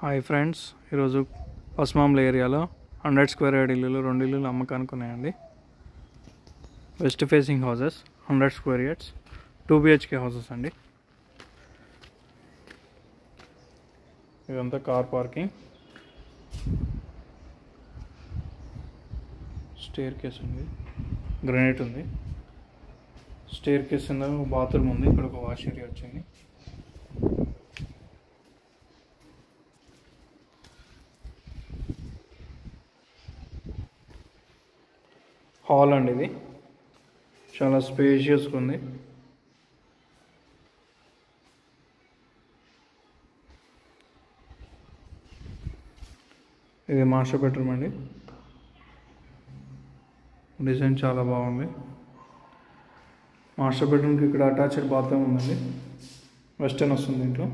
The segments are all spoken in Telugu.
హాయ్ ఫ్రెండ్స్, ఈరోజు పస్మాంల ఏరియాలో 100 స్క్వేర్ యార్డ్ ఇల్లులు 2 ఇల్లులు అమ్మకానికి ఉన్నాయండి. West facing houses 100 square yards 2 BHK houses అండి. ఇదంతా కార్ పార్కింగ్, స్టేర్ కేస్ ఉంది, గ్రానైట్ ఉంది. స్టేర్ కేస్ కింద బాత్రూమ్ ఉంది. ఇక్కడ ఒక వాష్ ఏరియా వచ్చింది. హాల్ అండి, ఇది చాలా స్పేషియస్గా ఉంది. ఇది మాస్టర్ బెడ్రూమ్ అండి. డిజైన్ చాలా బాగుంది. మాస్టర్ బెడ్రూమ్కి ఇక్కడ అటాచ్డ్ బాత్రూమ్ ఉందండి. వెస్టర్న్ వస్తుంది దీంట్లో.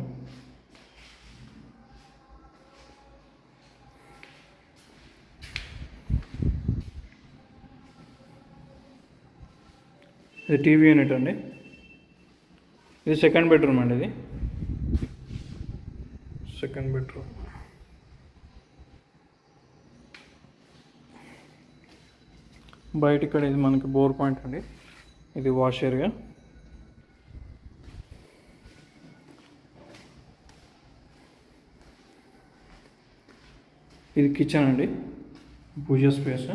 ఇది టీవీ యూనిట్ అండి. ఇది సెకండ్ బెడ్రూమ్ అండి. ఇది సెకండ్ బెడ్రూమ్. బయట ఇక్కడ ఇది మనకి బోర్ పాయింట్ అండి. ఇది వాష్ ఏరియా. ఇది కిచెన్ అండి, పూజ స్పేస్.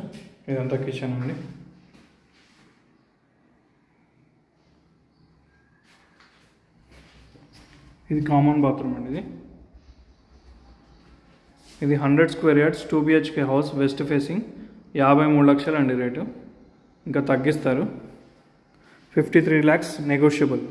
ఇదంతా కిచెన్ అండి. ఇది కామన్ బాత్రూమ్ అండి. ఇది 100 square yards 2 BHK house, west facing. 53 లక్షలు అండి రేటు. ఇంకా తగ్గిస్తారు. 53 lakhs నెగోషియబుల్.